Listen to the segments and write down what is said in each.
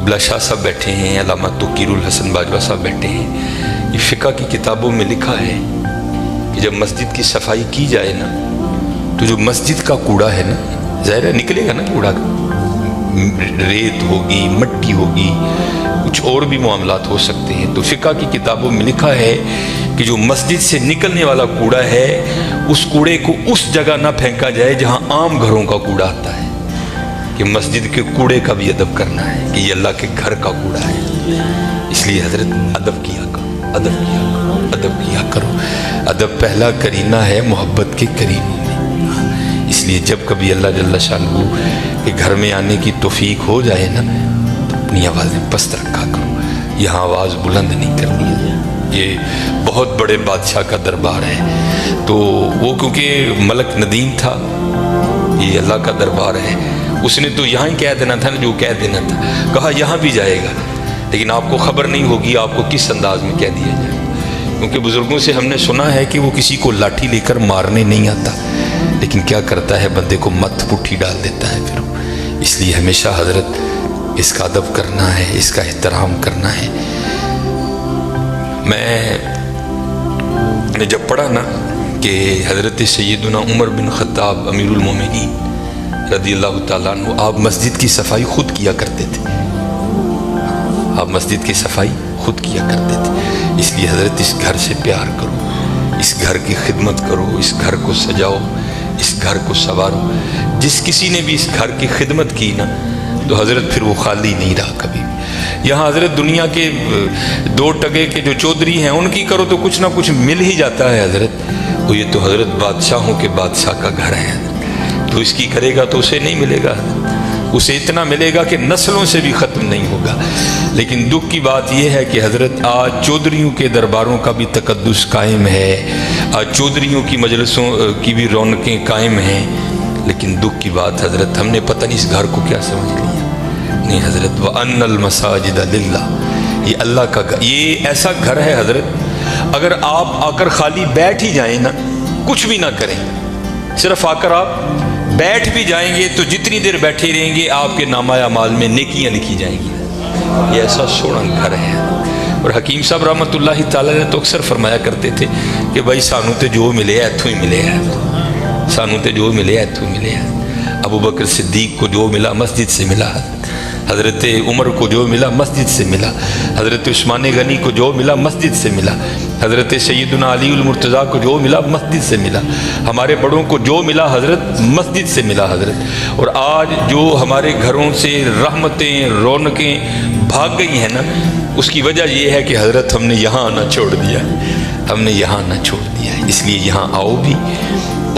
قبلہ شاہ صاحب بیٹھے ہیں، علامہ توقیر الحسن باجوہ صاحب بیٹھے ہیں، یہ فقہ کی کتابوں میں لکھا ہے کہ جب مسجد کی صفائی کی جائے نا تو جو مسجد کا کوڑا ہے نا، ظاہر ہے نکلے گا نا کوڑا، ریت ہوگی، مٹی ہوگی، کچھ اور بھی معاملات ہو سکتے ہیں، تو فقہ کی کتابوں میں لکھا ہے کہ جو مسجد سے نکلنے والا کوڑا ہے اس کوڑے کو اس جگہ نہ پھینکا جائے جہاں عام گھروں کا کوڑا آتا ہے، کہ مسجد کے کوڑے کا بھی ادب کرنا ہے کہ یہ اللہ کے گھر کا کوڑا ہے۔ اس لیے حضرت ادب کیا کرو، ادب کیا کرو، ادب کیا کرو۔ ادب پہلا کرینہ ہے محبت کے کرینوں میں، اس لیے جب کبھی اللہ جل شانہ کے گھر میں آنے کی توفیق ہو جائے نا تو اپنی آوازیں پست رکھا کرو، یہاں آواز بلند نہیں کرنی ہے۔ یہ بہت بڑے بادشاہ کا دربار ہے، تو وہ کیونکہ ملک ندیم تھا، یہ اللہ کا دربار ہے، اس نے تو یہاں ہی کہہ دینا تھا نا جو کہہ دینا تھا، کہا یہاں بھی جائے گا، لیکن آپ کو خبر نہیں ہوگی آپ کو کس انداز میں کہہ دیا جائے گا، کیونکہ بزرگوں سے ہم نے سنا ہے کہ وہ کسی کو لاٹھی لے کر مارنے نہیں آتا، لیکن کیا کرتا ہے بندے کو مت پٹھی ڈال دیتا ہے پھر۔ اس لیے ہمیشہ حضرت اس کا ادب کرنا ہے، اس کا احترام کرنا ہے۔ میں نے جب پڑھا نا کہ حضرت سیدنا عمر بن خطاب امیر المومنین رضی اللہ تعالیٰ عنہ آپ مسجد کی صفائی خود کیا کرتے تھے، آپ مسجد کی صفائی خود کیا کرتے تھے، اس لیے حضرت اس گھر سے پیار کرو، اس گھر کی خدمت کرو، اس گھر کو سجاؤ، اس گھر کو سنوارو۔ جس کسی نے بھی اس گھر کی خدمت کی نا تو حضرت پھر وہ خالی نہیں رہا کبھی بھی۔ یہاں حضرت دنیا کے دو ٹگے کے جو چودھری ہیں ان کی کرو تو کچھ نہ کچھ مل ہی جاتا ہے حضرت، وہ یہ تو حضرت بادشاہوں کے بادشاہ کا گھر ہے، تو اس کی کرے گا تو اسے نہیں ملے گا، اسے اتنا ملے گا کہ نسلوں سے بھی ختم نہیں ہوگا۔ لیکن دکھ کی بات یہ ہے کہ حضرت آج چودھریوں کے درباروں کا بھی تقدس قائم ہے، آج چودھریوں کی مجلسوں کی بھی رونقیں قائم ہیں، لیکن دکھ کی بات حضرت ہم نے پتہ نہیں اس گھر کو کیا سمجھ لیا۔ نہیں حضرت وَأَنَّ الْمَسَاجِدَ لِلَّهِ، یہ اللہ کا گھر، یہ ایسا گھر ہے حضرت اگر آپ آ کر خالی بیٹھ ہی جائیں نا، کچھ بھی نہ کریں، صرف آ کر آپ بیٹھ بھی جائیں گے تو جتنی دیر بیٹھے رہیں گے آپ کے نامہ اعمال میں نیکیاں لکھی جائیں گی۔ یہ ایسا سونا گھر ہے۔ اور حکیم صاحب رحمۃ اللہ تعالی نے تو اکثر فرمایا کرتے تھے کہ بھائی سانو تے جو ملے ایتھوں ہی ملے ہے، سانو تے جو ملے ایتھوں ملے ہے۔ ابو بکر صدیق کو جو ملا مسجد سے ملا، حضرت عمر کو جو ملا مسجد سے ملا، حضرت عثمان غنی کو جو ملا مسجد سے ملا، حضرت سیدنا علی المرتضیٰ کو جو ملا مسجد سے ملا، ہمارے بڑوں کو جو ملا حضرت مسجد سے ملا حضرت۔ اور آج جو ہمارے گھروں سے رحمتیں رونقیں بھاگ گئی ہیں نا، اس کی وجہ یہ ہے کہ حضرت ہم نے یہاں آنا چھوڑ دیا، ہم نے یہاں آنا چھوڑ دیا ہے۔ اس لیے یہاں آؤ بھی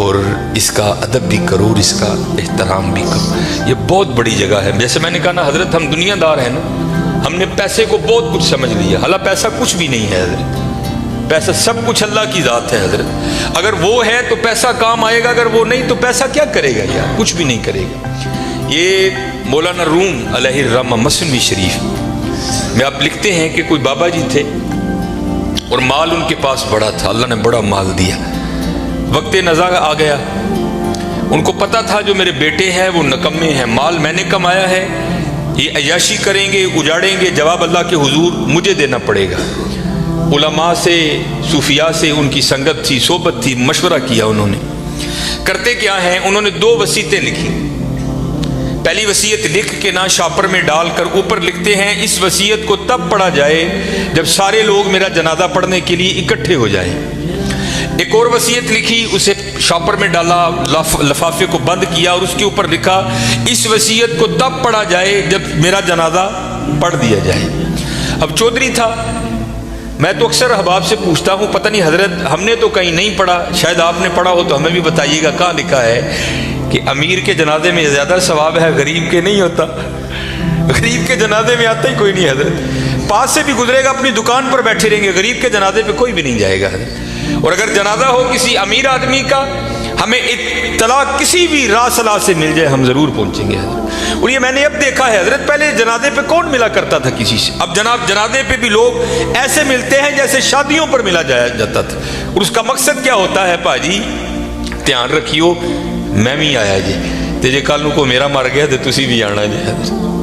اور اس کا ادب بھی کرو اور اس کا احترام بھی کرو۔ یہ بہت بڑی جگہ ہے، جیسے میں نے کہا نا حضرت ہم دنیا دار ہیں نا، ہم نے پیسے کو بہت کچھ سمجھ لیا، حالانکہ پیسہ کچھ بھی نہیں ہے حضرت، پیسہ سب کچھ اللہ کی ذات ہے حضرت۔ اگر وہ ہے تو پیسہ کام آئے گا، اگر وہ نہیں تو پیسہ کیا کرے گا یار، کچھ بھی نہیں کرے گا۔ یہ مولانا روم علیہ الرحمہ مثنوی شریف میں آپ لکھتے ہیں کہ کوئی بابا جی تھے اور مال ان کے پاس بڑا تھا، اللہ نے بڑا مال دیا، وقت نزا آ گیا، ان کو پتا تھا جو میرے بیٹے ہیں وہ نکمے ہیں، مال میں نے کمایا ہے، یہ عیاشی کریں گے اجاڑیں گے، جواب اللہ کے حضور مجھے دینا پڑے گا۔ علماء سے صوفیاء سے ان کی سنگت تھی، صحبت تھی، مشورہ کیا انہوں نے۔ کرتے کیا ہیں، انہوں نے 2 وصیتیں لکھی۔ پہلی وصیت لکھ کے نا شاپر میں ڈال کر اوپر لکھتے ہیں اس وصیت کو تب پڑھا جائے جب سارے لوگ میرا جنازہ پڑھنے کے لیے اکٹھے ہو جائیں۔ ایک اور وصیت لکھی، اسے شاپر میں ڈالا، لفافے کو بند کیا اور اس کے اوپر لکھا اس وصیت کو تب پڑھا جائے جب میرا جنازہ پڑھ دیا جائے۔ اب چودھری تھا، میں تو اکثر احباب سے پوچھتا ہوں پتہ نہیں حضرت ہم نے تو کہیں نہیں پڑھا، شاید آپ نے پڑھا ہو تو ہمیں بھی بتائیے گا، کہاں لکھا ہے کہ امیر کے جنازے میں زیادہ ثواب ہے، غریب کے نہیں ہوتا، غریب کے جنازے میں آتا ہی کوئی نہیں حضرت، پاس سے بھی گزرے گا اپنی دکان پر بیٹھے رہیں گے، غریب کے جنازے پہ کوئی بھی نہیں جائے گا حضرت۔ اور اگر جنازہ ہو کسی امیر آدمی کا، ہمیں اطلاع کسی بھی راہ صلاح سے مل جائے ہم ضرور پہنچیں گے حضرت۔ اور یہ میں نے اب دیکھا ہے حضرت، پہلے جنازے پہ کون ملا کرتا تھا کسی سے، اب جناب جنازے پہ بھی لوگ ایسے ملتے ہیں جیسے شادیوں پر ملا جایا جاتا تھا۔ اور اس کا مقصد کیا ہوتا ہے، پاجی دھیان رکھیو میں بھی آیا جی تے جے کل کو میرا مر گیا تو تسی بھی آنا جی،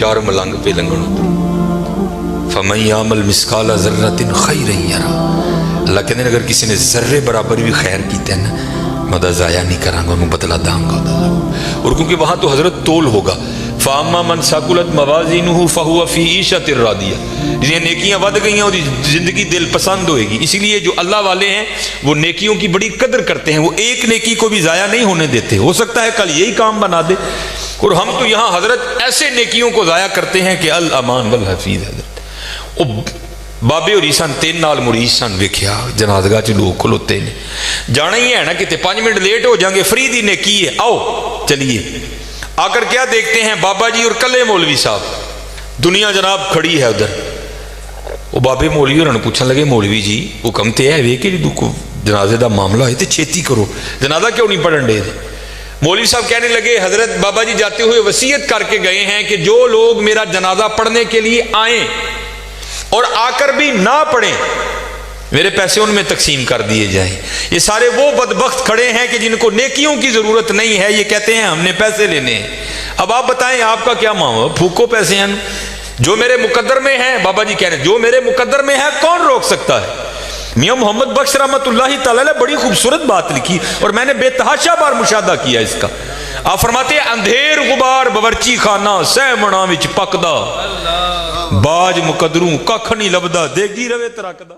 4 ملنگ پہ لنگن فَمَن يَعْمَلْ مِثْقَالَ ذَرَّةٍ خَيْرًا يَرَهُ. اللہ کہتے ہیں اگر کسی نے ذرے برابر بھی خیر کیتے ہیں نا میں دا ضائع نہیں کروں گا، انہوں بدلا داں گا. اور کیونکہ وہاں تو حضرت تول ہوگا فَأَمَّا مَنْ ثَقُلَتْ مَوَازِينُهُ فَهُوَ فِي عِيشَةٍ رَاضِيَةٍ. جنہیں نیکیاں ود گئی ہیں اور زندگی دل پسند ہوئے گی. اسی لیے جو اللہ والے ہیں وہ نیکیوں کی بڑی قدر کرتے ہیں، وہ ایک نیکی کو بھی ضائع نہیں ہونے دیتے. ہو سکتا ہے کل یہی کام بنا دے. اور ہم تو یہاں حضرت ایسے نیکیوں کو ضائع کرتے ہیں کہ الامان والحفیظ. حضرت بابے اور عیسان 3 نال مریض سن ویکھیا جنازگاہ چ لوگ کھلوتے نے، جانا ہی ہے نا کہ 5 منٹ لیٹ ہو جائیں گے، فری دی نیکی ہے، آؤ چلیے. آ کر کیا دیکھتے ہیں بابا جی اور کلے مولوی صاحب، دنیا جناب کھڑی ہے ادھر. وہ بابے مولوی انہوں نے پوچھنے لگے مولوی جی حکم تے ہے وے کہ جدوں جنازے دا معاملہ ہے تے چھیتی کرو، جنازہ کیوں نہیں پڑھن دے؟ مولوی صاحب کہنے لگے حضرت بابا جی جاتے ہوئے وصیت کر کے گئے ہیں کہ جو لوگ میرا جنازہ پڑھنے کے لیے آئیں اور آ کر بھی نہ پڑھیں میرے پیسے ان میں تقسیم کر دیے جائیں. یہ سارے وہ بدبخت کھڑے ہیں کہ جن کو نیکیوں کی ضرورت نہیں ہے، یہ کہتے ہیں ہم نے پیسے لینے ہیں. اب آپ بتائیں آپ کا کیا معاملہ؟ پھوکو پیسے ہیں جو میرے مقدر میں ہیں. بابا جی کہہ رہے ہیں جو میرے مقدر میں ہے کون روک سکتا ہے؟ میاں محمد بخش رحمت اللہ تعالی نے بڑی خوبصورت بات لکھی اور میں نے بے تحاشا بار مشاہدہ کیا اس کا. آپ فرماتے ہیں اندھیر غبار باورچی خانہ سہ منا وچ پکدا، باج مقدروں ککھ نہیں لبدا، دیگی روے ترکدا.